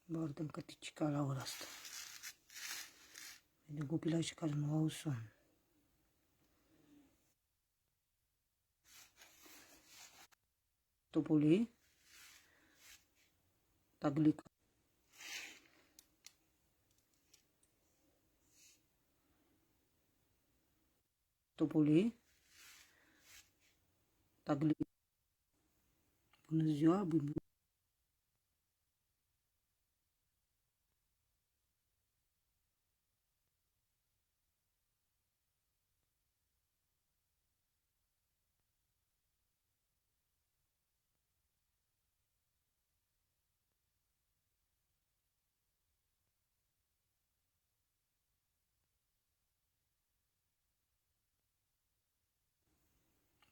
Guardăm căticica la ora asta. De copilași care nu au somn. Topoli, taglica. Topoli, taglica. Bună ziua, bună.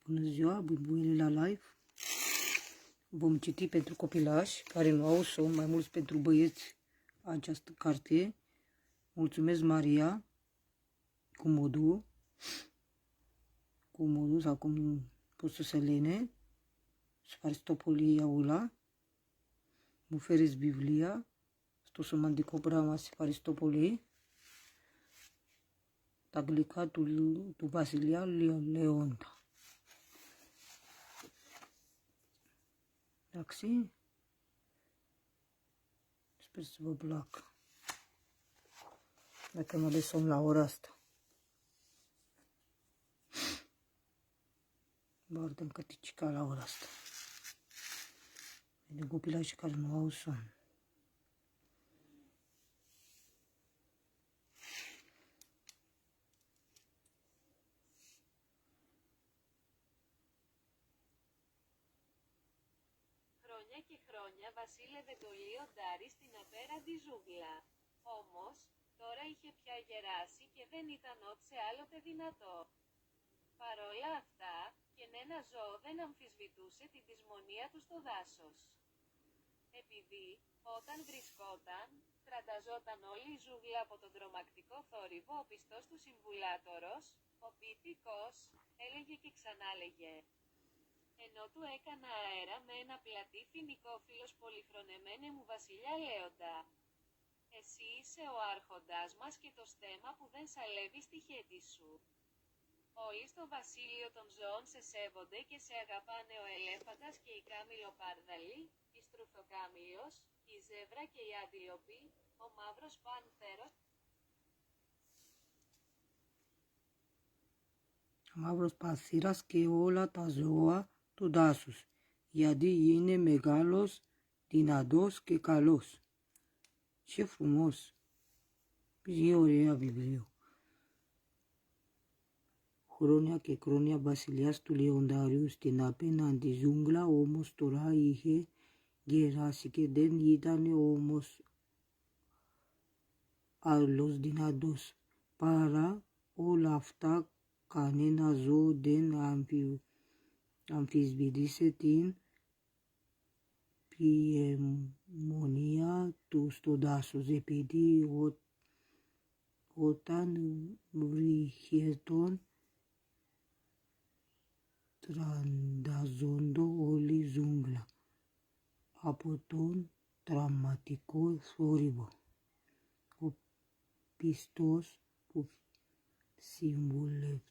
Bună ziua, buibuile la live. Vom citi pentru copilași care nu au somn, mai mulți pentru băieți, această carte. Mulțumesc, Maria, cu modul sau cum poți să lene. Sfaristopolie aula. Muferes Biblia. Sto să mă îndecobrama Sfaristopolie. Taglicatul tu Basilia Leonta. Taxi? Sper să vă placă. Dacă mă lăsăm la ora asta. Guardăm căticica la ora asta. De copilași care nu au somn. Χρόνια και χρόνια βασίλευε το λιοντάρι στην απέραντη ζούγκλα. Όμως, τώρα είχε πια γεράσει και δεν ήταν ότσε άλλοτε δυνατό. Παρόλα αυτά, κανένα ζώο δεν αμφισβητούσε την δυσμονία του στο δάσος. Επειδή, όταν βρισκόταν, τρανταζόταν όλη η ζούγκλα από τον τρομακτικό θόρυβο, ο πιστός του συμβουλάτορος, ο ποιητικός, έλεγε και ξανάλεγε. Ενώ του έκανα αέρα με ένα πλατή φοινικόφυλλος πολυχρονεμένε μου βασιλιά Λέοντα. Εσύ είσαι ο άρχοντας μας και το στέμμα που δεν σαλεύει στη χέτη σου. Όλοι στο βασίλειο των ζώων σε σέβονται και σε αγαπάνε ο ελέφαντας και η κάμιλο-πάρδαλη, η στρουθοκάμιλος, η ζεύρα και η άντιλοπη, ο μαύρος πάνθερος. Ο μαύρος πάνθυρας και όλα τα ζώα του δάσους, γιατί είναι μεγάλος, δυνατός και καλός. Ce frumos! E ωραία βιβλίο. Χρόνια και χρόνια βασιλιάς του Λεοντάριου στην απέναντι ζούγκλα, όμως τώρα είχε γεράσει και δεν ήταν όμως άλλος δυνατός. Παρά όλα αυτά, κανένα ζώο δεν αμφισβήτησε την ποιεμονία του στο δάσος, επειδή όταν βριχέτον τρανταζόντο όλη ζούγκλα από τον τραυματικό θόρυβο. Ο πιστός που συμβουλευτάρος.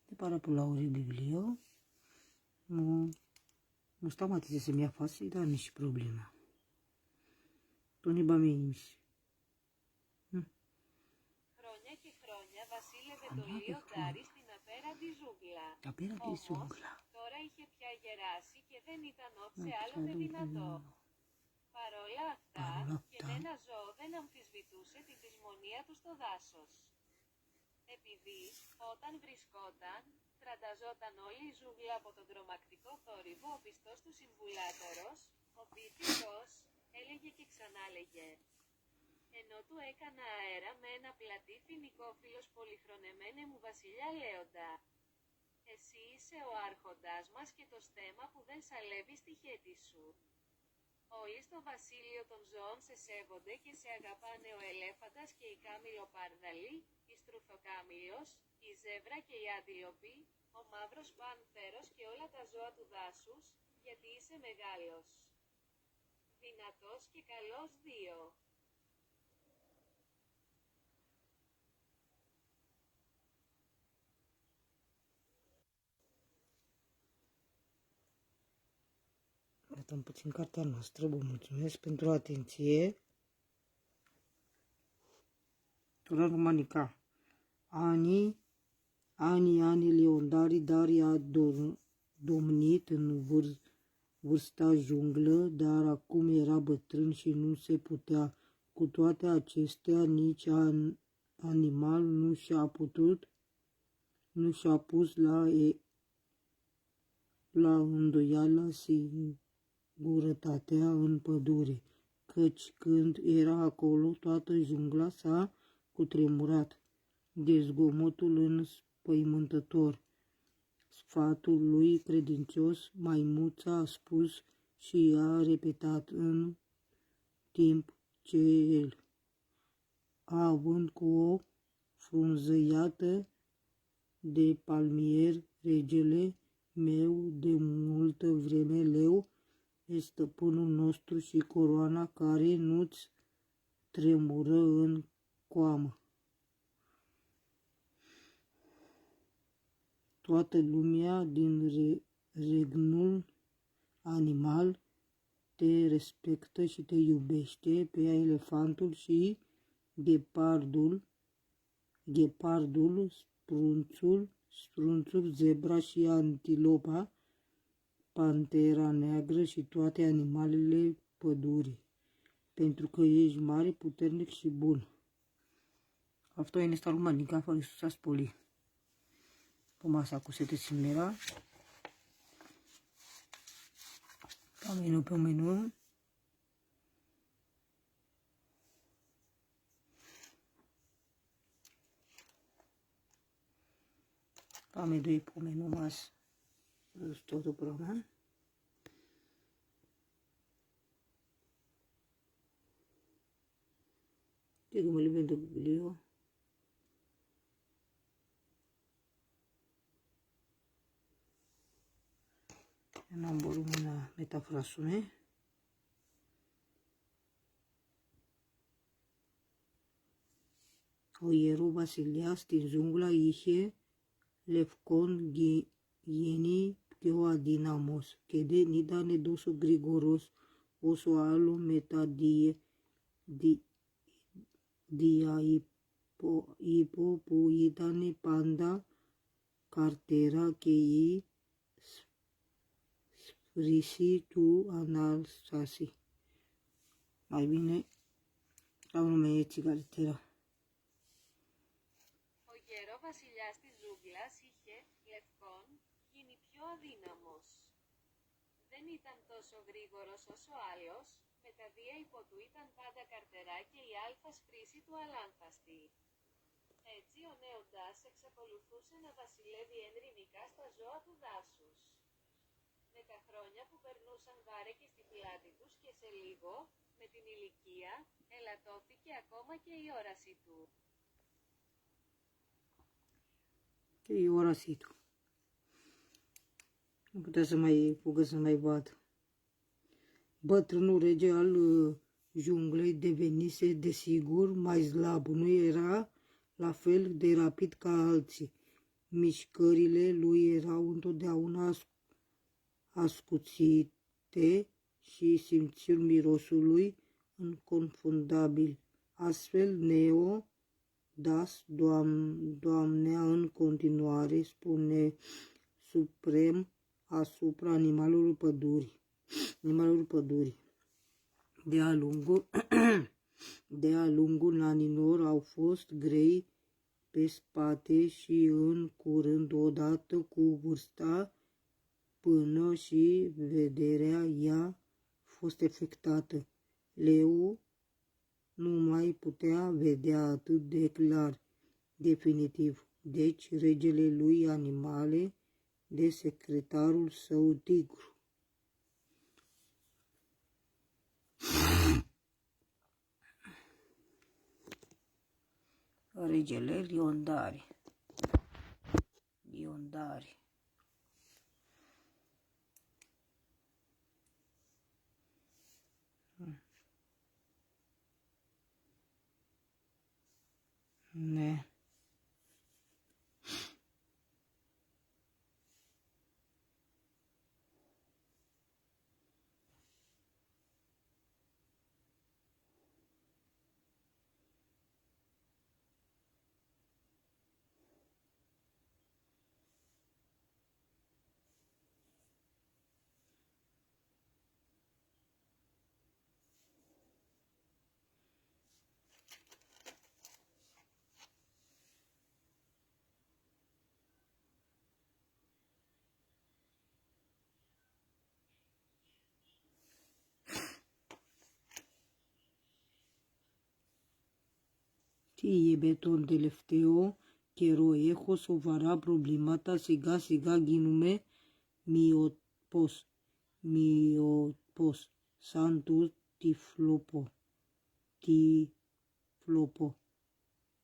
Είναι πάρα πολλά ωραίο βιβλίο. Μου σταμάτησε σε μια φάση, ήταν μισή πρόβλημα. Τον είπαμε εμείς. Χρόνια και χρόνια βασίλευε το λιοντάρι στην απέραντη ζούγκλα. Απέραντη ζούγκλα. Τώρα είχε πια γεράσει και δεν ήταν ότσε άλλοτε δυνατό. Παρόλα αυτά, κανένα ζώο δεν αμφισβητούσε την δυσμονία του στο δάσος. Επειδή, όταν βρισκόταν, τρανταζόταν όλη η ζούγκλα από τον τρομακτικό θόρυβο, ο πιστός του συμβουλάτορος, ο ποιητικός, έλεγε και ξανάλεγε. Ενώ του έκανα αέρα με ένα πλατή φοινικόφυλλος πολυχρονεμένε μου βασιλιά Λέοντα. Εσύ είσαι ο άρχοντας μας και το στέμμα που δεν σαλεύει στη χέτη σου. Όλοι στο βασίλειο των ζώων σε σέβονται και σε αγαπάνε ο ελέφαντας και η κάμιλο-πάρδαλη, η στρουθοκάμιλος, η ζεύρα και η άντιλοπη, ο μαύρος πάνθερος και όλα τα ζώα του δάσους, γιατί είσαι μεγάλος. δυνατός και καλός 2. Arătăm puțin cartea noastră. Vă mulțumesc pentru atenție. Tura romanica. Ani Leondari, dar i-a domnit în vârsta junglă, dar acum era bătrân și nu se putea. Cu toate acestea, nici animal nu și-a pus la îndoială singurătatea în pădure, căci când era acolo, toată jungla s-a cutremurat de zgomotul înspăimântător. Sfatul lui credincios, maimuța a spus și a repetat în timp ce el, având cu o frunzăiată de palmier, regele meu de multă vreme leu, e stăpânul nostru și coroana care nu-ți tremură în coamă. Toată lumea din regnul animal te respectă și te iubește, pe elefantul și ghepardul, sprunțul, zebra și antilopa, pantera neagră și toate animalele pădurii, pentru că ești mare, puternic și bun. Αυτό είναι στα ρουμανικά, ευχαριστώ σας πολύ που μας ακούσετε σήμερα. Πάμε στο επόμενο. Πάμε το επόμενο μας στο το πρόγραμμα. Και δούμε λίγο το βιβλίο. Να μπορούμε να μεταφράσουμε. Ο ιερό βασιλιάς στην ζούγκλα είχε λευκόν γίνει πιο αδύναμος και δεν ήταν τόσο γρήγορος όσο άλλο με τα διαϋπό που ήταν πάντα καρτέρα και η σφρίσι του Ανάσταση. Mai bine, κάνουμε έτσι καλύτερα. Ο γέρο βασιλιάς της ζούγκλας είχε, λευκόν, γίνει πιο αδύναμος. Δεν ήταν τόσο γρήγορος όσο άλλος, με τα διαϋπό του ήταν πάντα καρτερά και η άλφα σπρίση του αλάνθαστη. Έτσι ο Νέοντας εξακολουθούσε να βασιλεύει ενρηνικά στα ζώα του δάσους. Με τα χρόνια που περνούσαν βάρεκε στην πλάτη τους και σε λίγο, με την ηλικία, ελαττώθηκε ακόμα και η όραση του. Και η όρασή του. Nu putea să mai fugă să mai vadă. Bătrânul rege al junglei devenise, desigur, mai slab. Nu era la fel de rapid ca alții. Mișcările lui erau întotdeauna ascuțite și simțul mirosului inconfundabil. Astfel, Neodas doamnea în continuare, spune suprem asupra animalului pădurii. De-a lungul anilor au fost grei pe spate și în curând, odată cu vârsta, până și vederea i-a fost afectată. Leu nu mai putea vedea atât de clar, definitiv. Deci regele lui animale de secretarul său tigru. Regele Liondari. Ναι. Τι είπε τον τελευταίο καιρό? Έχω σοβαρά προβλήματα, σιγά σιγά γίνομαι μειοπός, σαν του τυφλοπό.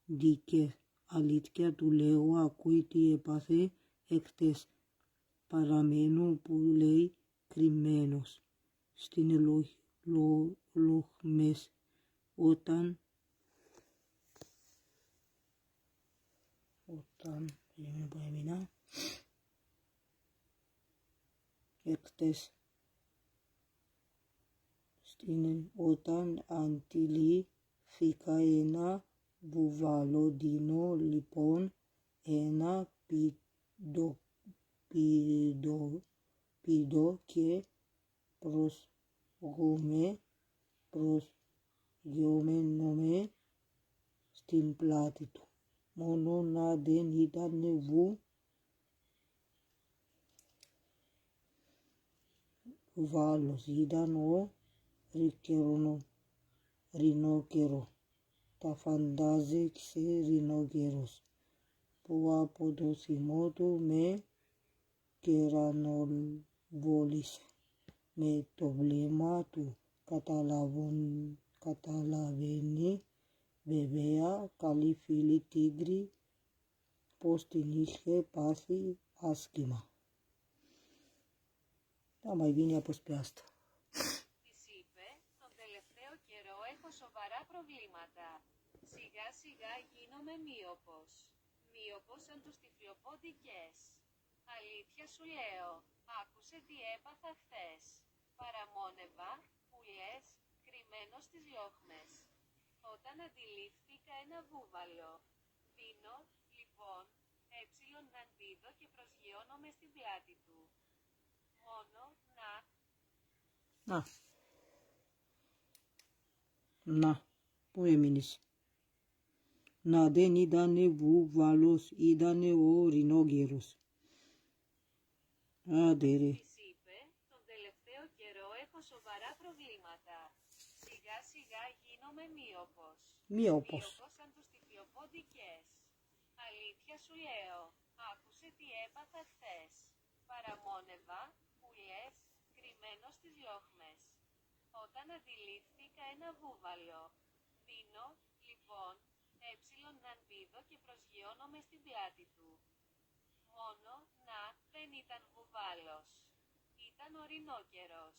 Δίκαι, αλήθεια του λέω, ακούει τι έπαθε εχθές. Παραμένω, που λέει, κρυμμένος στην λοχμές όταν εχθές όταν αντιλήφθηκα ένα βουβαλοντίνο, λοιπόν, ένα πηδό και προσγειώνομαι στην πλάτη του. Μόνο να δεν ήταν βουβάλος, ήταν ο ρινόκερο. Τα φαντάζεσαι ρινόκερος που από το θυμό του με κερανοβόλησε. Με το βλέμμα του καταλαβαίνει βέβαια, καλή φίλη τίγρη, πως την είχε πάθει άσχημα. Άμα γίνει αποσπιάστα. Της είπε, τον τελευταίο καιρό έχω σοβαρά προβλήματα. Σιγά σιγά γίνομαι μείωπος. Μείωπος σαν τους τυφλοπόντικες. Αλήθεια σου λέω, άκουσε τι έπαθα χθες. Παραμόνευα, που λες, κρυμμένος στις λόχμες. Όταν αντιλήφθηκα ένα βούβαλο. Δίνω, λοιπόν, να πήδω και προσγειώνομαι στην πλάτη του. Μόνο, να, πού έμεινες? Να δεν ήτανε βουβάλος, ήτανε ο ρινόκερος. Άντε ρε. Της είπε, τον τελευταίο καιρό έχω σοβαρά προβλήματα. Σιγά σιγά γίνομαι μείωπος σαν τους τυφλοπόντικες. Αλήθεια σου λέω, άκουσε τι έπαθα χθες. Παραμόνευα, που λες, κρυμμένος στις λόχμες. Όταν αντιλήφθηκα ένα βούβαλο. Δίνω, λοιπόν, να πήδω και προσγειώνομαι στην πλάτη του. Μόνο, δεν ήταν βουβάλος. Ήταν ο ρινόκερος.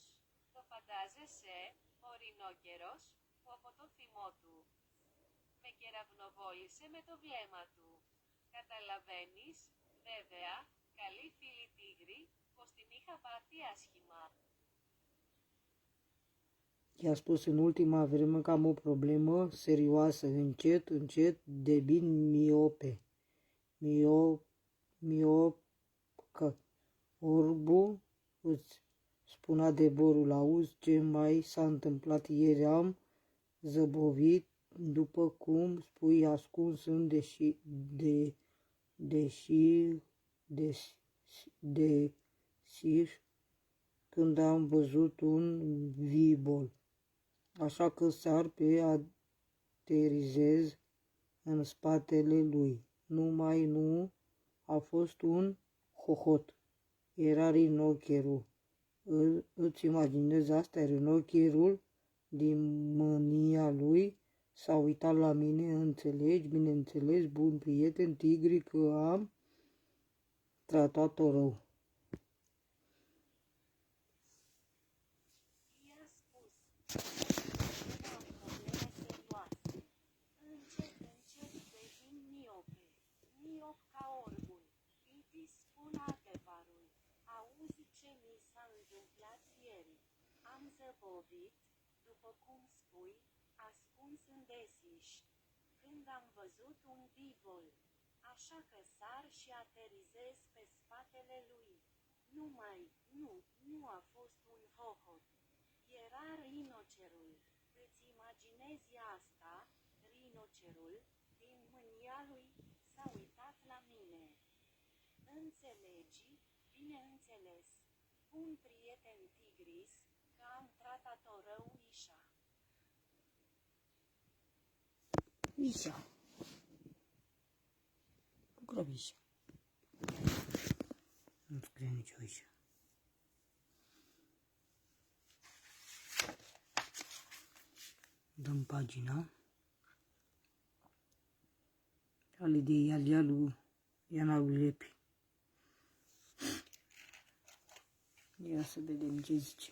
Το φαντάζεσαι, ο ρινόκερος, που από το θυμό του με κεραυνοβόλησε με το βλέμμα του. Καταλαβαίνεις, βέβαια, καλή φίλη τίγρη, πως την είχα πάθει άσχημα. I-a spus în ultima vreme că am o problemă serioasă, încet devin miopcă. Orbu, îți spun adevărul, auzi ce mai s-a întâmplat ieri, am zăbovit, după cum spui, ascuns în desiș, când am văzut un vibol. Așa că sar pe aterizez în spatele lui. Numai nu a fost un hohot. Era rinocherul. Îți imaginezi asta? Rinocherul, din mânia lui, s-a uitat la mine, înțelegi? Bineînțeles, bun prieten, tigri, că am tratat-o rău. joc ca orbul. Îți spun adevărul. Auzi ce mi s-a întâmplat ieri. Am zăbovit, după cum spui, ascuns în desiș. Când am văzut un bivol. Așa că sar și aterizez pe spatele lui. Nu a fost un hohot. Era rinocerul. Îți imaginezi asta? Rinocerul, din mânia lui, s-a uitat la mine. Înțelegi? Bineînțeles. Bun prieten Tigris, că am tratat-o rău Ișa. Ișa. Nu grăbi Ișa. Nu scrie nicio Ișa. Dăm pagina. Ale de Ialialu Iana Ulepi. Ia să vedem ce zice.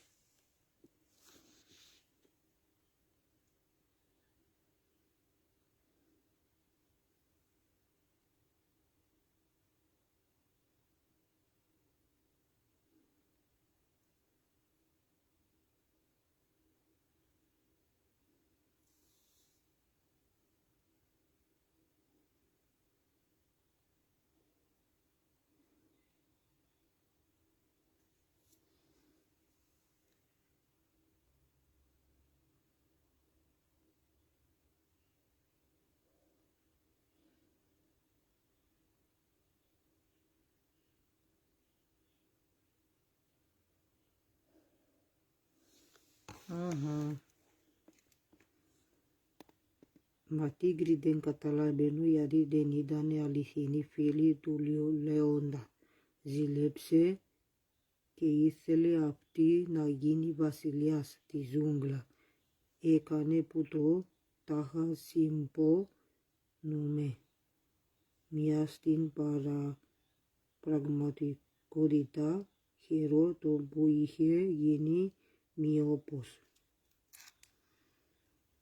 Ma tigri den catalabenu yari denidane alihini fili tulio leonda. Zilepse che isele apti nagini vasilias ti jungla. E cane puto taha simpo nume. Miastin para pragmaticorita hero to buihe yini miopos.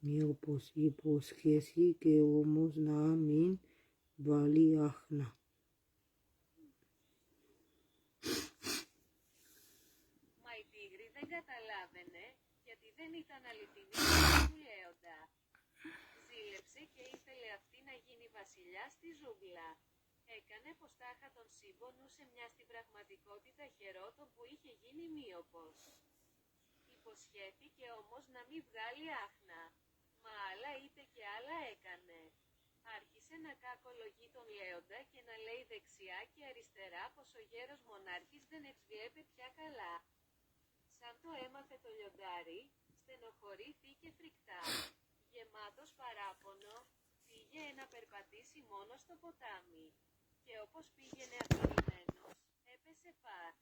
Miopos ipos hesi que homos na min vali ahna. Μα η τίγρη δεν καταλάβαινε, γιατί δεν ήταν αληθινή του λέοντα. Ζήλεψε και ήθελε αυτή να γίνει βασιλιά στη ζούγκλα. Έκανε πως τάχα τον συμπονούσε μια στην πραγματικότητα χερότον που είχε γίνει μύοπος. Υποσχέθηκε όμως να μην βγάλει άχνα. Μα άλλα είπε και άλλα έκανε. Άρχισε να κακολογεί τον Λέοντα και να λέει δεξιά και αριστερά πως ο γέρος μονάρχης δεν εξβλέπε πια καλά. Σαν το έμαθε το λιοντάρι, στενοχωρήθηκε φρικτά. Γεμάτος παράπονο, πήγε να περπατήσει μόνο στο ποτάμι. Και όπως πήγαινε αφηρημένος, έπεσε παρ.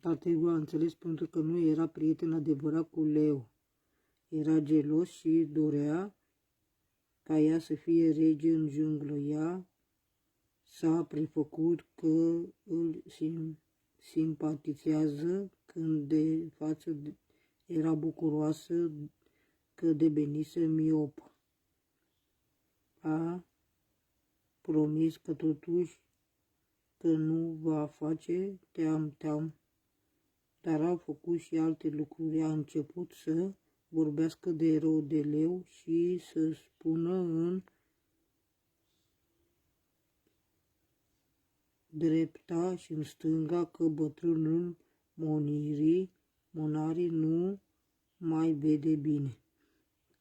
Dar Tegu a înțeles pentru că nu era prieten adevărat cu Leo. Era gelos și dorea ca ea să fie rege în junglă. Ea s-a prefăcut că îl simpatizează când de față era bucuroasă că devenise miop. A promis că totuși că nu va face team-team, dar a făcut și alte lucruri. A început să vorbească de rău de Leu și să spună în drepta și în stânga că bătrânul Monarii nu mai vede bine.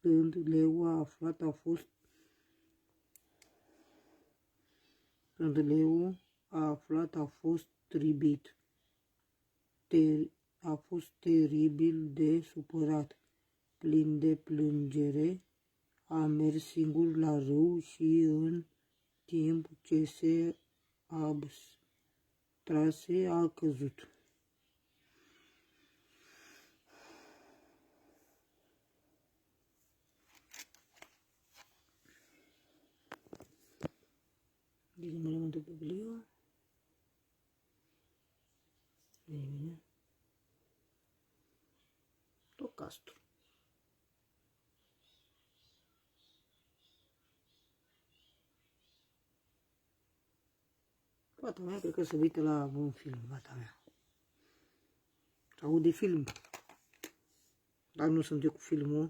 Când Leu a aflat, a fost tribit. A fost teribil de supărat, plin de plângere, a mers singur la râu și în timp ce se abstrase a căzut. Dizem elementul bibliu. Bine. Tocastru. Fata mea cred că se uită la un film, fata mea. Sau de film. Dar nu sunt eu cu filmul.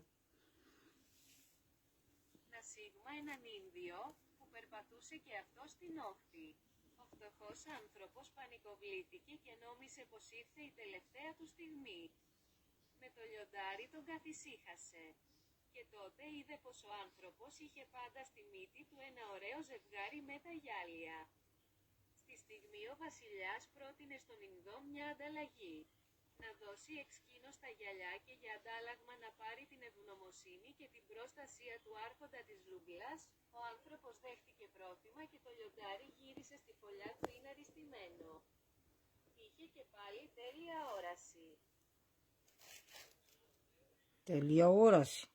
Να σίγμα έναν Ίνδιο που περπατούσε και αυτό στην όχθη. Ο φτωχός άνθρωπος πανικοβλήθηκε και νόμισε πως ήρθε η τελευταία του στιγμή. Με το λιοντάρι τον καθησύχασε. Και τότε είδε πως ο άνθρωπος είχε πάντα στη μύτη του ένα ωραίο ζευγάρι με τα γυάλια. Στη στιγμή ο βασιλιάς πρότεινε στον Ινδό μια ανταλλαγή. Να δώσει εξκίνος τα γυαλιά και για αντάλλαγμα να πάρει την ευγνωμοσύνη και την πρόστασία του άρχοντα της ζούγκλας. Ο άνθρωπος δέχτηκε πρόθυμα και το λιοντάρι γύρισε στη φωλιά του είναι αριστημένο. Είχε και πάλι τέλεια όραση. Telia όραση.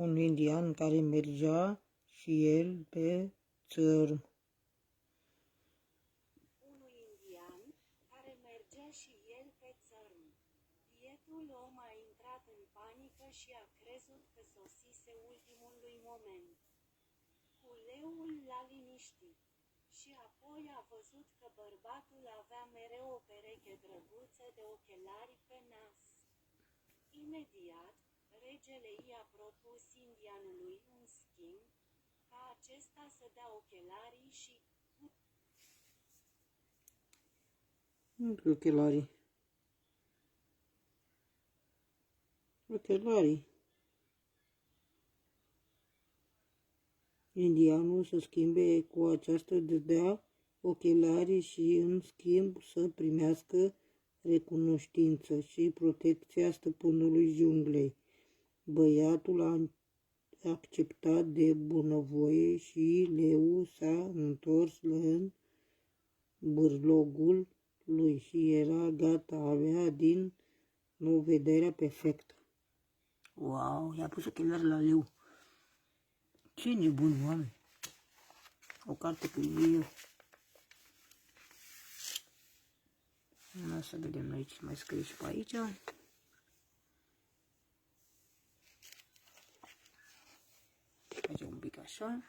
Un indian care mergea și el pe țărm. Unui indian care mergea și el pe țărm. Bietul om a intrat în panică și a crezut că sosise ultimul lui moment. Culeul l-a liniștit și apoi a văzut că bărbatul avea mereu o pereche drăguță de ochelari pe nas. Imediat, regele i-a propus indianului un schimb, ca acesta să dea ochelarii și Ochelarii. Ochelarii. Indianul să schimbe cu această dădea ochelarii și în schimb să primească recunoștință și protecția stăpânului junglei. Băiatul a acceptat de bunăvoie și leul s-a întors în bârlogul lui și era gata, avea din nou vederea perfectă. Wow, i-a pus ochelari la leu. Ce nebun, oameni! O carte cu eu. Să vedem noi ce mai scrie și pe aici. Facem un pic așa.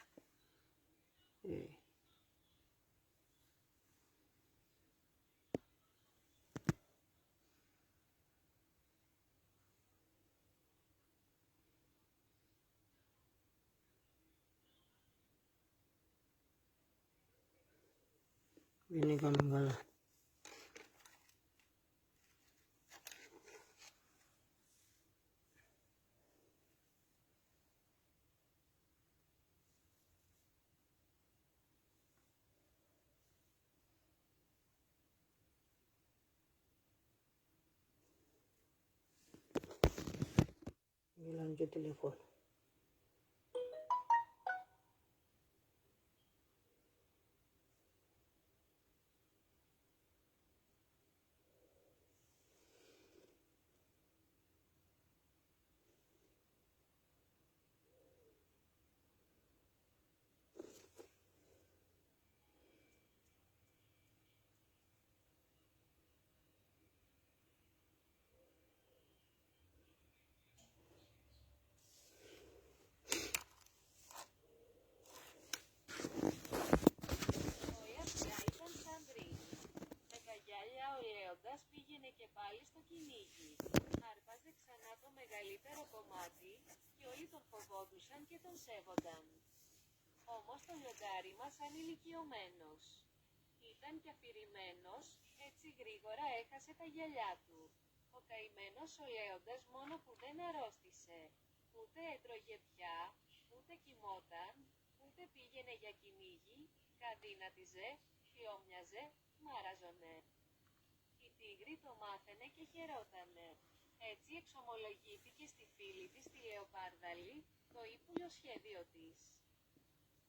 Vine ca lângă ăla. Mi l-am ce telefon. Όλα πια ήταν σαν πριν. Με τα γυάλια ο Λέοντας πήγαινε και πάλι στο κυνήγι. Άρπαζε ξανά το μεγαλύτερο κομμάτι και όλοι τον φοβόντουσαν και τον σέβονταν. Όμως το λιοντάρι μας σαν ηλικιωμένος. Ήταν και αφηρημένος, έτσι γρήγορα έχασε τα γυαλιά του. Ο καημένος ο Λέοντας μόνο που δεν αρρώστησε. Ούτε έτρωγε πια, ούτε κοιμόταν, ούτε πήγαινε για κυνήγι, καδύνατιζε, χλώμιαζε, μάραζονε. Η τίγρη το μάθαινε και χαιρότανε. Έτσι εξομολογήθηκε στη φίλη της τη Λεοπάρδαλη, το ύπουλο σχέδιο της.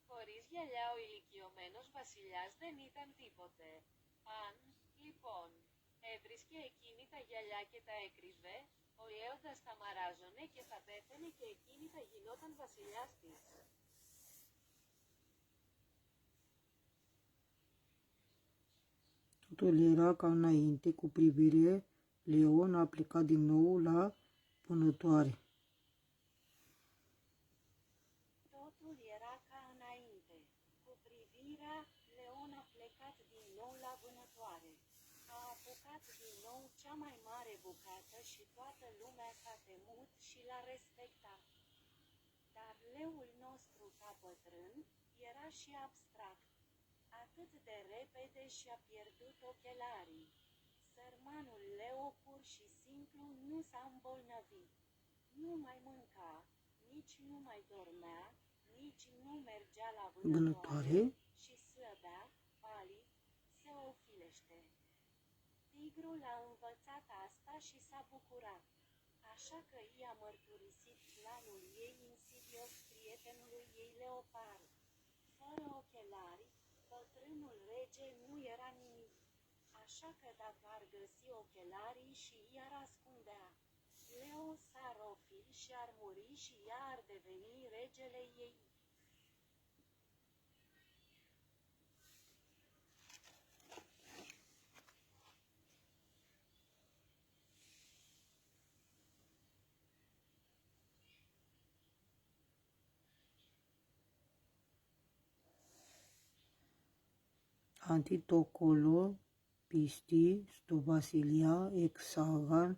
Χωρίς γυαλιά ο ηλικιωμένος βασιλιάς δεν ήταν τίποτε. Αν, λοιπόν, έβρισκε εκείνη τα γυαλιά και τα έκρυβε, ο Λέοντας θα μαράζωνε και θα πέθαινε και εκείνη θα γινόταν βασιλιάς της. Totul era ca înainte cu privire, Leon a plecat din nou la vânătoare. totul era ca înainte. Cu privirea, vânătoare. A apucat din nou cea mai mare bucată și toată lumea s-a temut și l-a respectat. Dar leul nostru ca bătrân era și abstract. Atât de repede și-a pierdut ochelarii. Sărmanul leu pur și simplu nu s-a îmbolnăvit. Nu mai mânca, nici nu mai dormea, nici nu mergea la vânătoare și slăbea, palid, se ofilește. Tigrul a învățat asta și s-a bucurat. Așa că i-a mărturisit planul ei insidios prietenului ei leopard. Fără ochelari, bătrânul rege nu era nimic. Așa că dacă ar găsi ochelarii și i-ar ascundea, Leo s-ar ofil și ar muri și ea ar deveni regele ei. Antitocolo pisti sto Basilia exagan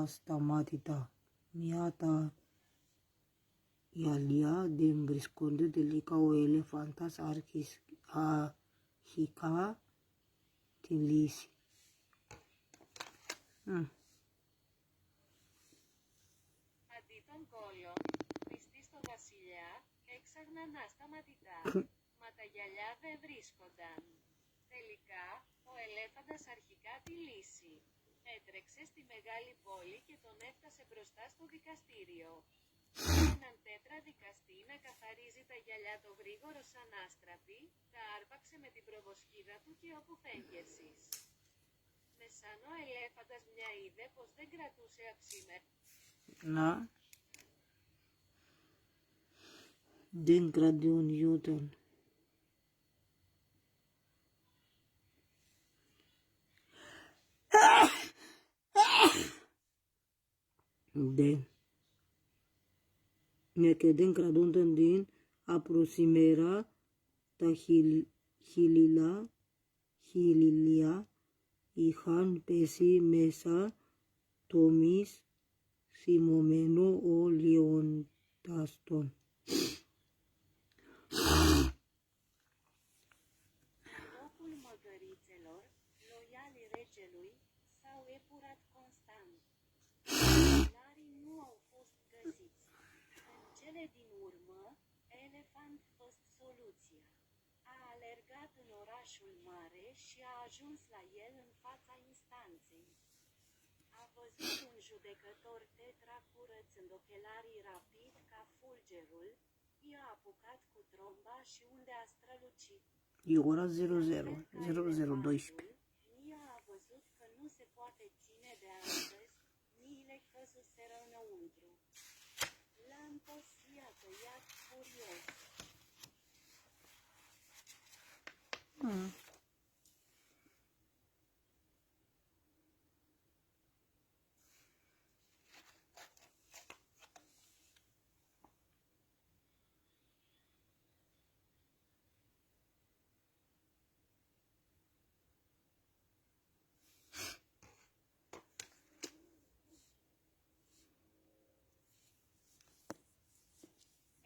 astamatita. Miata ialia de îngrisconde de lica o elefantas archica tilisi. Αντί τον κόλο, πιστοί στο βασιλιά, έξαγναν ασταματητά, μα τα γυαλιά δεν βρίσκονταν. Τελικά, ο ελέφαντας αρχικά τη λύση. Έτρεξε στη μεγάλη πόλη και τον έφτασε μπροστά στο δικαστήριο. Έναν τέτρα δικαστή να καθαρίζει τα γυαλιά το γρήγορο σαν άστραπη, τα άρπαξε με την προβοσκίδα του και όπου φέγγεσης. Μεσάν ο ελέφαντας μια είδε πως δεν κρατούσε αψίμερ. Na? Din gradiu Newton. Den. Nekeden gradundan din aproximera ta hililia ihan pesi mesa tomis simomeno o leontaston. În locul măgărițelor, loiali regelui, s-au epurat constant. Ochelarii nu au fost găsiți. În cele din urmă, Elefant fost soluția. A alergat în orașul mare și a ajuns la el în fața instanței. A văzut un judecător tetra curățând ochelarii rapid ca fulgerul, i-a apucat cu tromba și unde a strălucit. E ora 0012. Mia a văzut că nu se poate ține de astăzi, miile căzuseră înăuntru. Lampos i-a tăiat furios.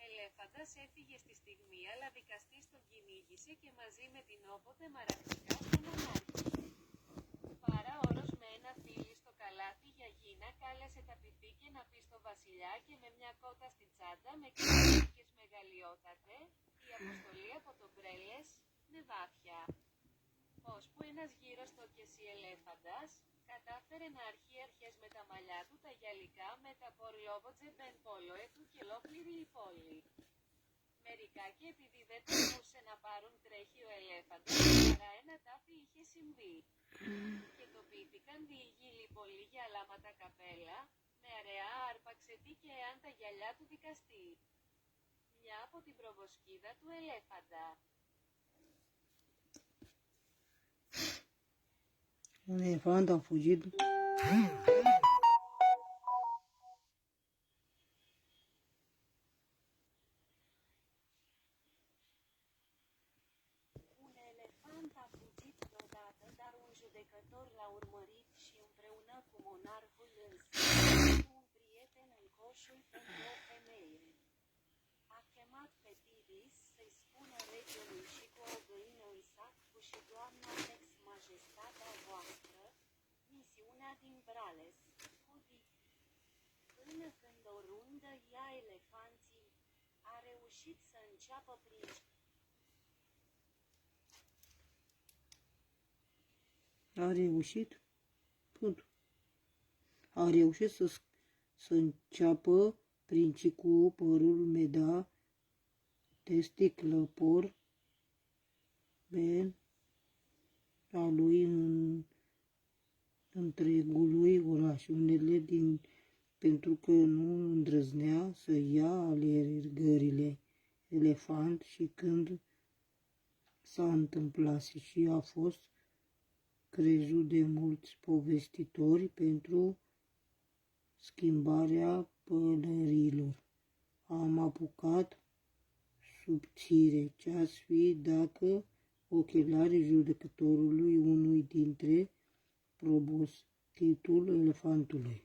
Ελέφαντας έφυγε στη στιγμή αλλά δικαστής τον κυνήγησε και μαζί με την όποτε μαρακτικά τον ανάρχησε. Παράωρος με ένα φίλι στο καλάθι για γύνα κάλεσε τα πιθήκε να πει στο βασιλιά και με μια κότα στην τσάντα με κριτικές μεγαλειότατε, η αποστολή από τον Πρέλες, νεβάφια. Ώσπου ένας γύρος στο κεσί ελέφαντας, κατάφερε να αρχεί αρχές με τα μαλλιά του τα γυαλικά με τα πορλόβοτζε μπεν πόλοε του και ολόκληρη η πόλη. Μερικά και επειδή δεν τολμούσε να πάρουν τρέχει ο ελέφαντας, παρά ένα τάφι είχε συμβεί. Και τοπήθηκαν διηγήλοι πολύ γυαλάματα καπέλα, με αραιά άρπαξε τι και εάν τα γυαλιά του δικαστή. Μια από την προβοσκίδα του ελέφαντα. Un elefant a fugit. Un elefant a fugit deodată, dar judecător l-a urmărit și împreună cu monarhul însă, cu un prieten în coșul pentru o femeie. A chemat pe Tivis să-i spună regelui și cu o găină în sac cu și doamna ex-majestatea voastră, misiunea din Brales, cu până când o rundă ia elefanții, a reușit să înceapă A reușit? Punct. A reușit să înceapă princi cu părul meda de sticlă por ben a lui în întregului oraș, unele pentru că nu îndrăznea să ia alergările elefant și când s-a întâmplat și a fost crezut de mulți povestitori pentru schimbarea pălărilor. Am apucat subțire ce-ați fi dacă ochelarii judecătorului unui dintre probostitul elefantului.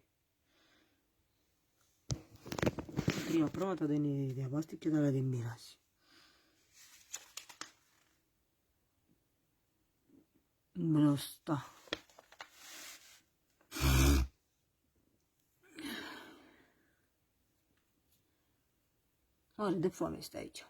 Prima provata de abasti chiedere de mirasi. Brosta. Are de foame este aici.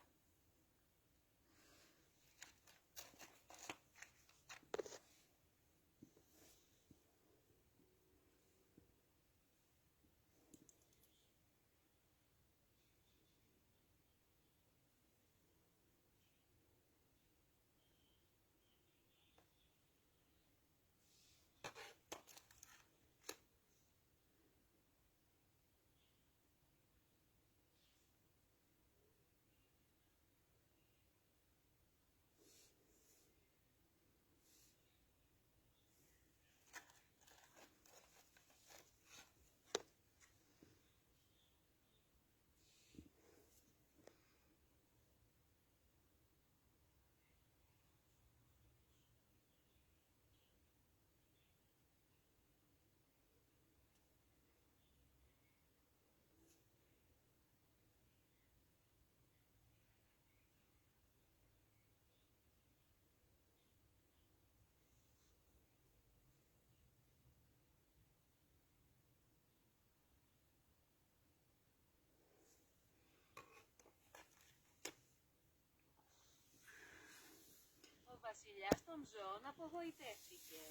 Ο βασιλιάς των ζώων απογοητεύτηκε.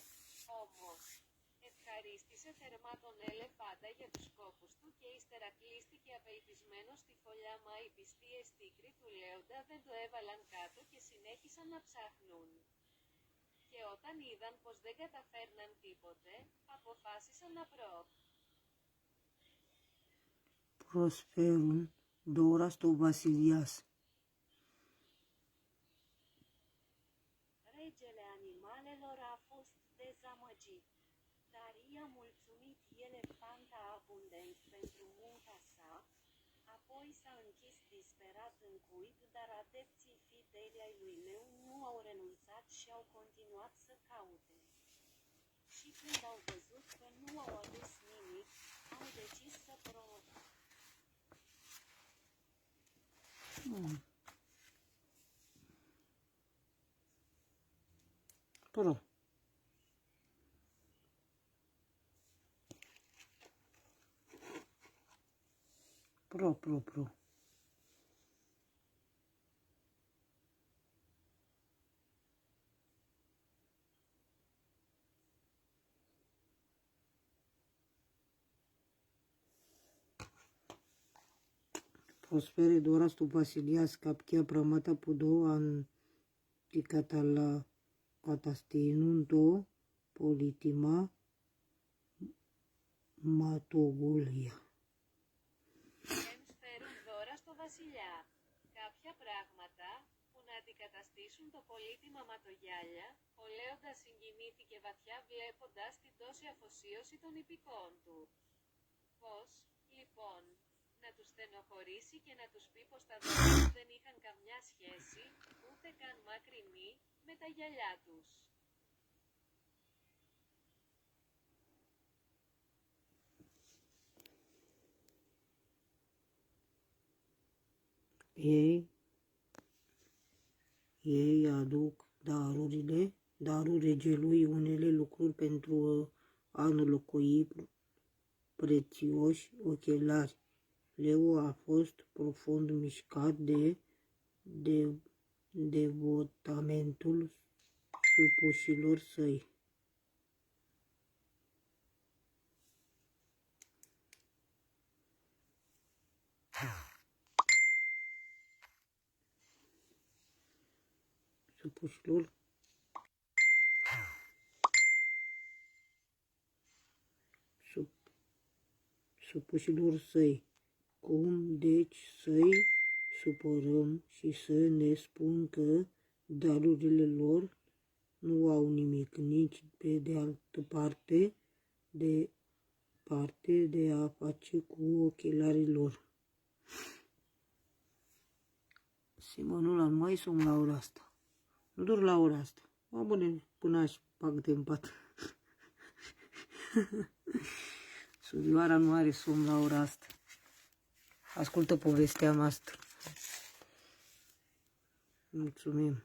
Όμως, ευχαρίστησε θερμά τον ελεφάντα για τους σκόπους του και ύστερα κλείστηκε απελπισμένος στη φωλιά, μα οι πιστοί εστίκροι του λέοντα δεν το έβαλαν κάτω και συνέχισαν να ψάχνουν. Και όταν είδαν πως δεν καταφέρναν τίποτε, αποφάσισαν να Prosperul Doras to Vasilias. Regele animalelor a fost dezamăgit, dar i-a mulțumit elefanta abundent pentru munca sa, apoi s-a închis disperat în cuib, dar adepții fideli ai lui Leu nu au renunțat și au continuat să caute. Și când au văzut că nu au adus nimic, au decis să Pro. Pro. Prospere Doras to Vasilias capchia pramata pudo anticatala catastinunto politima matogulia. φέρουν δώρα στο βασιλιά. Κάποια πράγματα που να αντικαταστήσουν το πολύτιμα ματογιάλια, ο Λέοντας συγκινήθηκε βαθιά βλέποντας την τόση αφοσίωση των υπηκόων του. Πώς, λοιπόν, να τους στενοχωρήσει και να τους πει πως τα δώρα δεν είχαν καμιά σχέση, ούτε καν μακρινή, με τα γυαλιά τους. Ei aduc darul regelui, unele lucruri pentru a înlocui prețioși ochelari. Leu a fost profund mișcat de devotamentul supușilor săi. Supușilor săi. Cum deci să-i supărăm și să ne spun că darurile lor nu au nimic, nici pe de altă parte de a face cu ochelarii lor. Simănul nu mai somn la ora asta. Nu dur la ora asta. Mă bune până aș fac de în pat. Surioara nu are somn la ora asta. Ascultă povestea noastră. Mulțumim.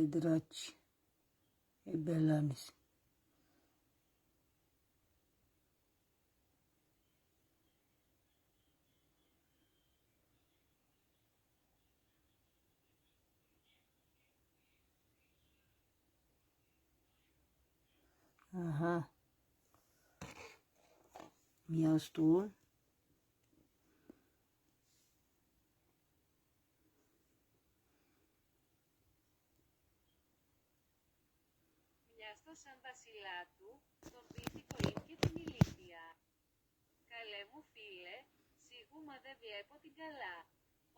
Dragi, e belanis. Aha. Miasto. Μοιάστο σαν βασιλάτου, τον πίθηκολήν και την ηλίθεια. Καλέ μου φίλε, σίγουρα δεν βλέπω την καλά.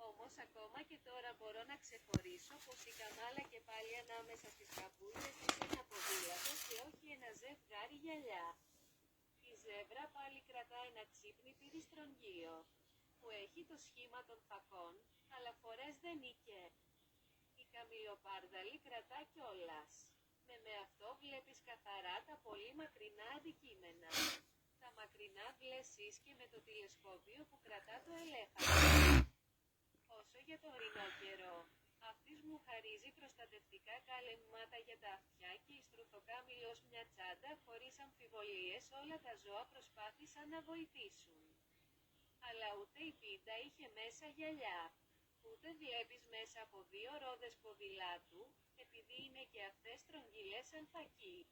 Όμως ακόμα και τώρα μπορώ να ξεχωρίσω πως η καμάλα και πάλι ανάμεσα στις καμπούλες είναι ένα ποδήλατο και όχι ένα ζευγάρι γυαλιά. Η ζεύρα πάλι κρατά ένα ξύπνη πυριστρογγείο, που έχει το σχήμα των φακών, αλλά φορές δεν νίκε. Η καμιλοπάρδαλη κρατά κιόλας. Με αυτό βλέπεις καθαρά τα πολύ μακρινά αντικείμενα. Τα μακρινά βλεσείς και με το τηλεσκόπιο που κρατά το ελέφαντα. Όσο για το ρινόκερο, αυτής μου χαρίζει προστατευτικά καλεμμάτα για τα αυτιά και η στρουθοκάμιλος μια τσάντα χωρίς αμφιβολίες. Όλα τα ζώα προσπάθησαν να βοηθήσουν. Αλλά ούτε η πίτα είχε μέσα γυαλιά. Ούτε βλέπεις μέσα από δύο ρόδες ποδηλάτου, επειδή είναι και αυτές στρογγυλές σαν φακί.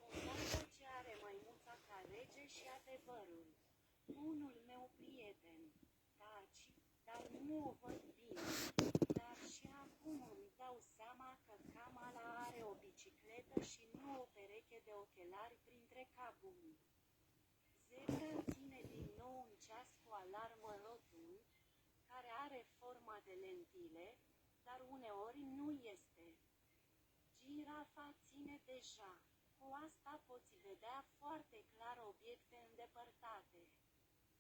Odată ce are măimuța ca rege și adevărul. Bunul meu prieten, taci, dar nu o văd bine. Dar și acum îmi dau seama că Kamala are o bicicletă și nu o pereche de ochelari printre cabumi. Zebra ține din nou un ceas cu alarmă rotund, care are forma de lentile, dar uneori nu este. Girafa ține deja. Cu asta poți vedea foarte clar obiecte îndepărtate.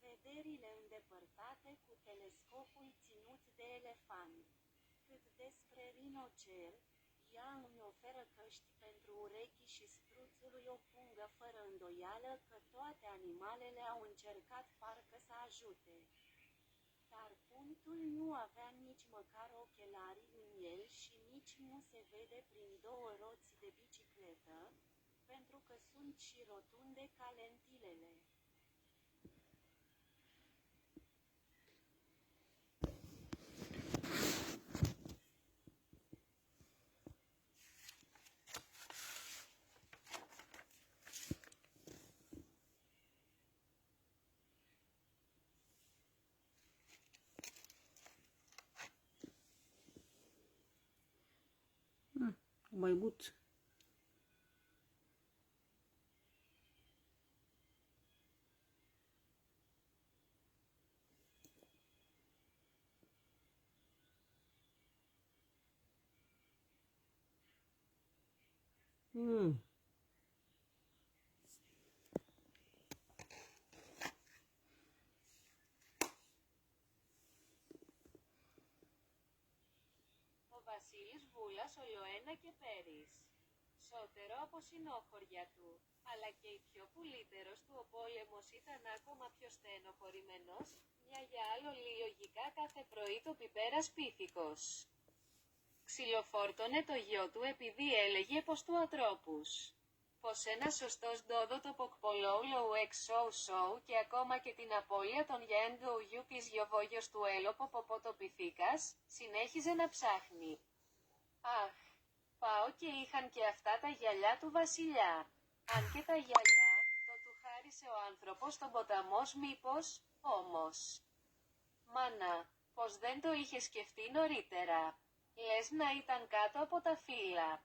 Vederile îndepărtate cu telescopul ținut de elefant. Cât despre rinocer, ea îmi oferă căști pentru urechi și struțului o pungă fără îndoială că toate animalele au încercat parcă să ajute. Dar punctul nu avea nici măcar ochelarii în el și nici nu se vede prin două roți de bicicletă, pentru că sunt și rotunde ca lentilele. Măicuț. Ο Βασίλης Βούλας ολοένα και πέρις. Σώτερο από συνόχωρια του, αλλά και η πιο πουλύτερος του ο πόλεμος ήταν ακόμα πιο στενοχωρημένος, μια για άλλο λογικά κάθε πρωί το πιπέρας πίθηκος. Ξυλοφόρτωνε το γιο του επειδή έλεγε πως του ατρόπους. Πως ένα σωστός ντόδο το ποκπολόλου εξώου και ακόμα και την απώλεια των γιέντου της γιοβόγιος του έλοπο ποποτοπιθήκας, συνέχιζε να ψάχνει. Αχ, πάω και είχαν και αυτά τα γυαλιά του βασιλιά. Αν και τα γυαλιά, το του χάρισε ο άνθρωπος στον ποταμός μήπως, όμως. Μάνα, πως δεν το είχε σκεφτεί νωρίτερα. Λες να ήταν κάτω από τα φύλλα.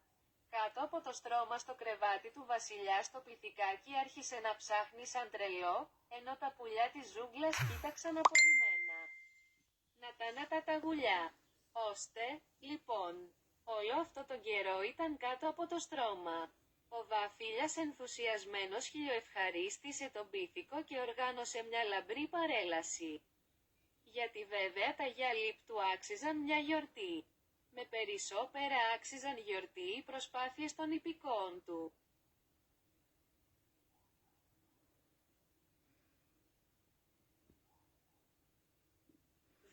Κάτω από το στρώμα στο κρεβάτι του βασιλιά στο πυθικάκι άρχισε να ψάχνει σαν τρελό, ενώ τα πουλιά της ζούγκλας κοίταξαν απορριμμένα. Να τα ταγουλιά. Ώστε, λοιπόν, όλο αυτό τον καιρό ήταν κάτω από το στρώμα. Ο Βαφίλιας ενθουσιασμένος χιλιοευχαρίστησε τον πίθηκο και οργάνωσε μια λαμπρή παρέλαση. Γιατί βέβαια τα γυαλί του άξιζαν μια γιορτή. Με περισσότερα άξιζαν γιορτή οι προσπάθειες των υπηκόων του.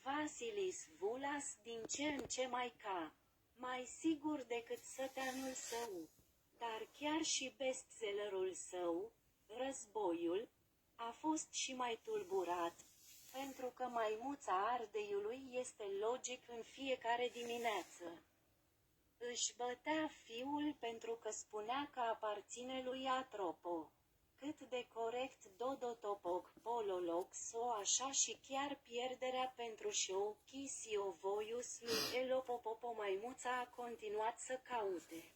Vasilis Vulas din ce în ce mai sigur decât săteanul său, dar chiar și bestsellerul său, Războiul, a fost și mai tulburat, pentru că maimuța ardeiului este logic în fiecare dimineață. Își bătea fiul pentru că spunea că aparține lui Atropo. Cât de corect Dodotopoc Pololoxo așa și chiar pierderea pentru Shouchis lui Elopopopo maimuța a continuat să caute.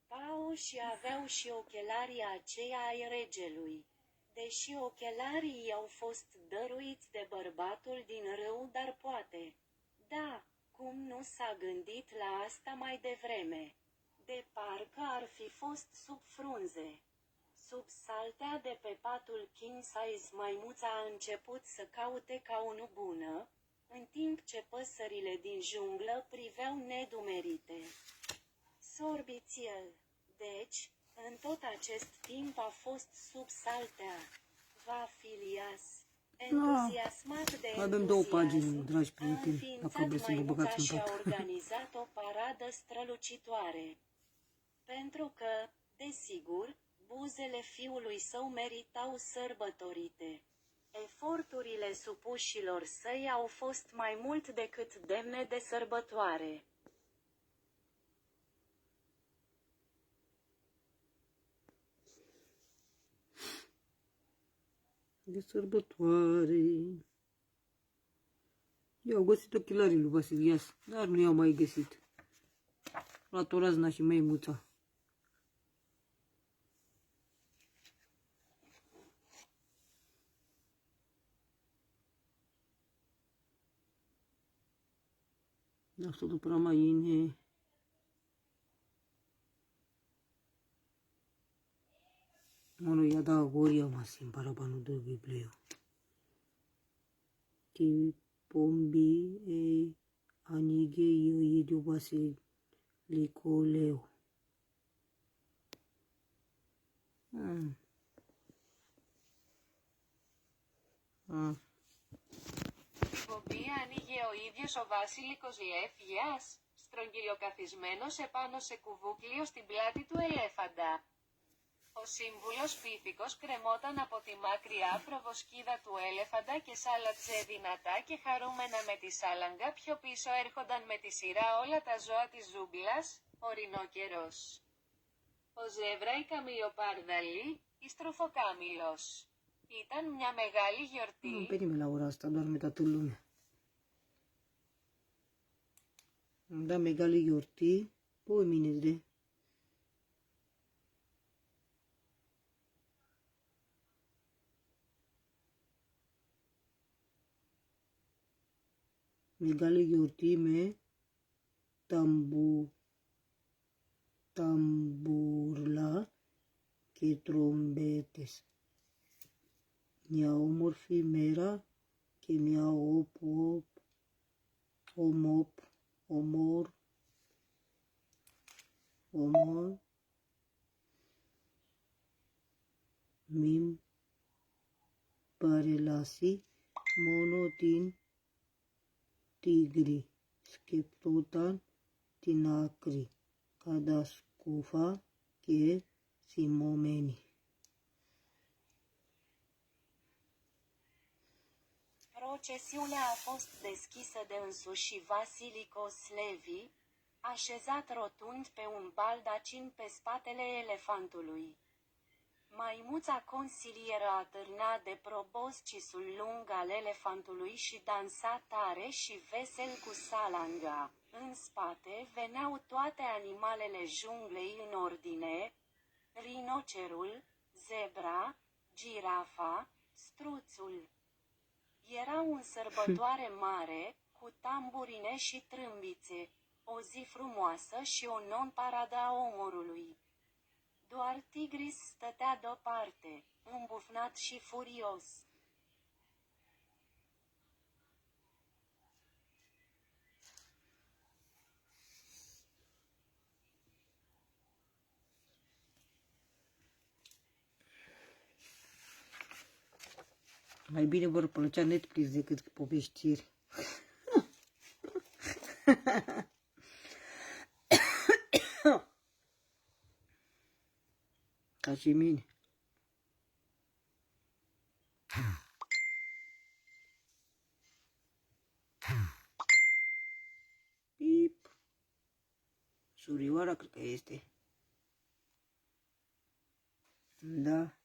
Pao și aveau și ochelarii aceia ai regelui. Deși ochelarii i-au fost dăruiți de bărbatul din râu, dar poate. Da, cum nu s-a gândit la asta mai devreme? De parcă ar fi fost sub frunze. Sub saltea de pe patul king size maimuța a început să caute ca o nubună, în timp ce păsările din junglă priveau nedumerite. Sorbițiel. Deci, în tot acest timp a fost sub saltea. Vafilias, entuziasmat de Avem două pagini, entuziasm, dragi a prieteni, dacă înființat vreți să vă maimuța băgați în și a pat. organizat o paradă strălucitoare. Pentru că, desigur, buzele fiului său meritau sărbătorite. Eforturile supușilor săi au fost mai mult decât demne de sărbătoare. De sărbătoare. I-au găsit ochelarii lui Vasilias, dar nu i-au mai găsit. La Torazna și maimuța. Αυτό το πράγμα είναι μόνο για τα αγόρια μας είναι παραπάνω το βιβλίο. Τι πομπή ανοίγει ο ίδιο Βασιλικό Λέο. Πομπή άνοιγε ο ίδιος ο Βασίλικος Λεύγιας, στρογγυλοκαθισμένος επάνω σε κουβούκλιο στην πλάτη του ελέφαντα. Ο σύμβουλος πίθηκος κρεμόταν από τη μακριά προβοσκίδα του έλεφαντα και σάλατζε δυνατά και χαρούμενα με τη σάλαγγα. Πιο πίσω έρχονταν με τη σειρά όλα τα ζώα της ζούγκλας, ο ρινόκερος, ο ζεύρα η καμιλοπάρδαλη, η στροφοκάμιλος. Ήταν μια μεγάλη γιορτή. Nu perime la ora asta, doarme toată lumea. Da, megali γιορτή, πού έμεινες ρε? Μεγάλη γιορτή με ταμπού. tamburla que trombetes. Neaumorfimera que miaopop, omop, omor, mim, parelasi, monotin, tigri, skeptotan, tinacri, cadascufa, che simomeni. Procesiunea a fost deschisă de însuși Vasilikos Levi, așezat rotund pe un baldacin pe spatele elefantului. Maimuța consilieră atârna de proboscisul lung al elefantului și dansa tare și vesel cu salanga. În spate veneau toate animalele junglei în ordine: rinocerul, zebra, girafa, struțul. Era un sărbătoare mare, cu tamburine și trâmbițe, o zi frumoasă și o non-paradă a omorului. Doar Tigris stătea deoparte, îmbufnat și furios. Mai bine vor plăcea Netflix decât poveștiri. Ca și mine. Pip. Surioara cred că este. Da.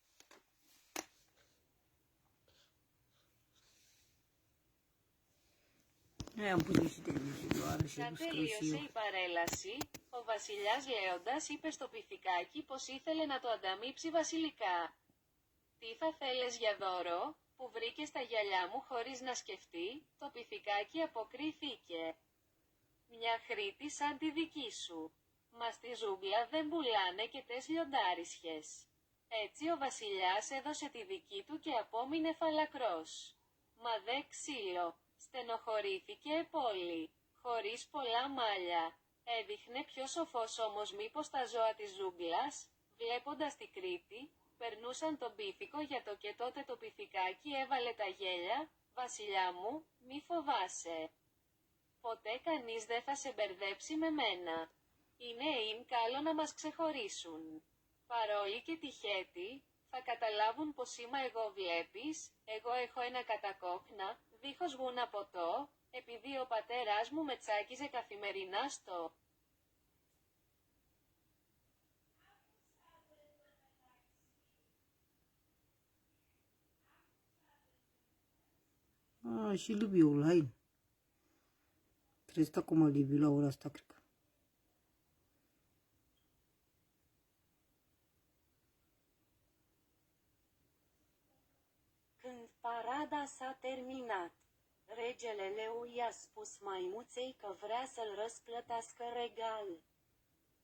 Noi am pus și televizioară și Να τελείωσε η παρέλαση, ο βασιλιάς λέοντας είπε στο πυθικάκι πως ήθελε να το ανταμείψει βασιλικά. «Τι θα θέλες για δώρο, που βρήκες τα γυαλιά μου χωρίς να σκεφτεί?» Το πυθικάκι αποκρίθηκε. «Μια χρήτη σαν τη δική σου. Μα στη ζούγκλα δεν πουλάνε και τες λιοντάρισχες». Έτσι ο βασιλιάς έδωσε τη δική του και απόμεινε φαλακρός. «Μα δε ξύλο», στενοχωρήθηκε πολύ, χωρίς πολλά μάλια. Έδειχνε πιο σοφός όμως μήπως τα ζώα της ζούγκλας, βλέποντας την Κρήτη, περνούσαν τον πίθηκο για το και τότε το πυθικάκι έβαλε τα γέλια. «Βασιλιά μου, μη φοβάσαι. Ποτέ κανείς δεν θα σε μπερδέψει με μένα. Είναι καλό να μας ξεχωρίσουν. Παρόλοι και τυχαίτη, θα καταλάβουν πως είμαι εγώ βλέπεις, εγώ έχω ένα κατακόκνα, δίχως γούνα ποτό, επειδή ο πατέρας μου με τσάκιζε καθημερινά στο...» Și Liviu online. Trebuie să stau acum Liviu la ora asta, cred că. Când parada s-a terminat, regele Leu i-a spus maimuței că vrea să-l răsplătească regal.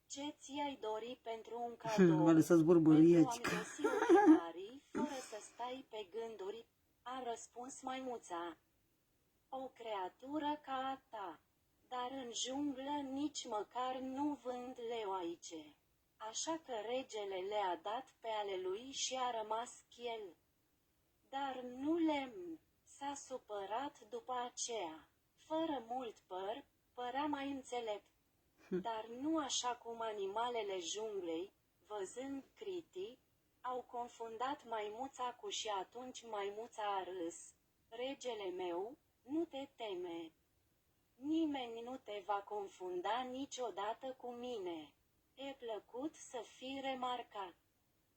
Ce ți-ai dori pentru un cadou? M-a lăsat vorbăria, Pentru a-mi găsi ochelarii, fără să stai pe gânduri, a răspuns maimuța. O creatură ca a ta, dar în junglă nici măcar nu vând leoaice. Așa că regele le-a dat pe ale lui și a rămas chel. Dar nu lemn, s-a supărat după aceea. Fără mult păr, părea mai înțelept. Dar nu așa cum animalele junglei, văzând Criti, au confundat maimuța cu și atunci maimuța a râs. Regele meu, nu te teme. Nimeni nu te va confunda niciodată cu mine. E plăcut să fii remarcat.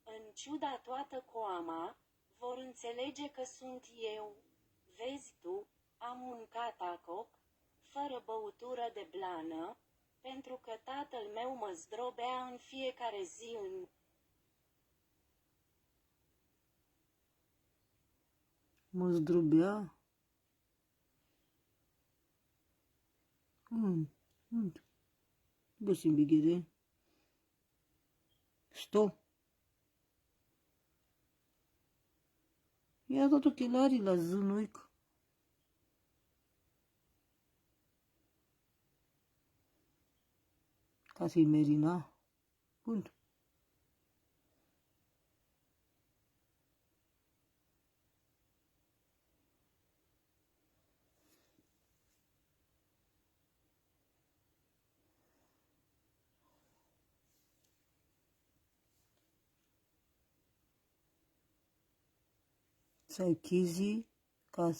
În ciuda toată coama, vor înțelege că sunt eu. Vezi tu, am un catacoc, fără băutură de blană, pentru că tatăl meu mă zdrobea în fiecare zi în... Mă zdrobea? Găsim bighere. Sto. I-a dat ochelarii la zânuic. Ca să-i merina. Punct. Să chizi ca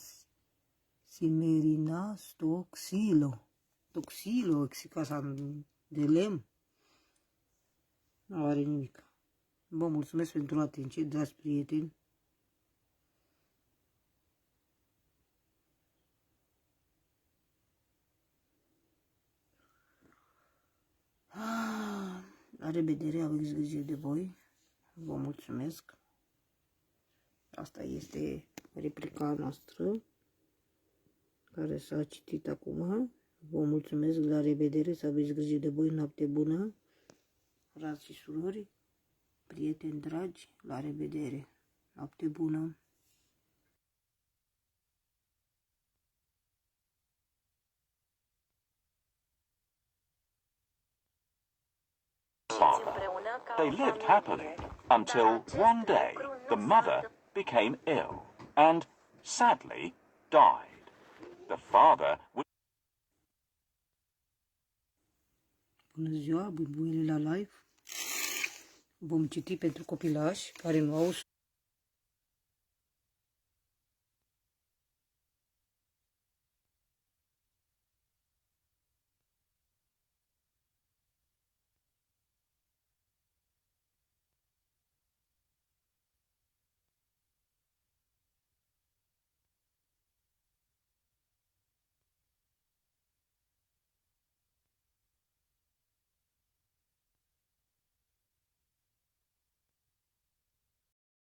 simerina stoxilo. Toxilo, ca să de lemn. Nu are nimic. Vă mulțumesc pentru atenție, dragi prieteni. La revedere, aveți grijă de voi. Vă mulțumesc. Asta este replica noastră care s-a citit acum. Vă mulțumesc, la revedere, să aveți grijă de voi, noapte bună, frați și surori, prieteni dragi, la revedere, noapte bună. They lived happily until one day the mother became ill and sadly died. The father was Bună ziua, bubuile la live. Vom citi pentru copilași care nu au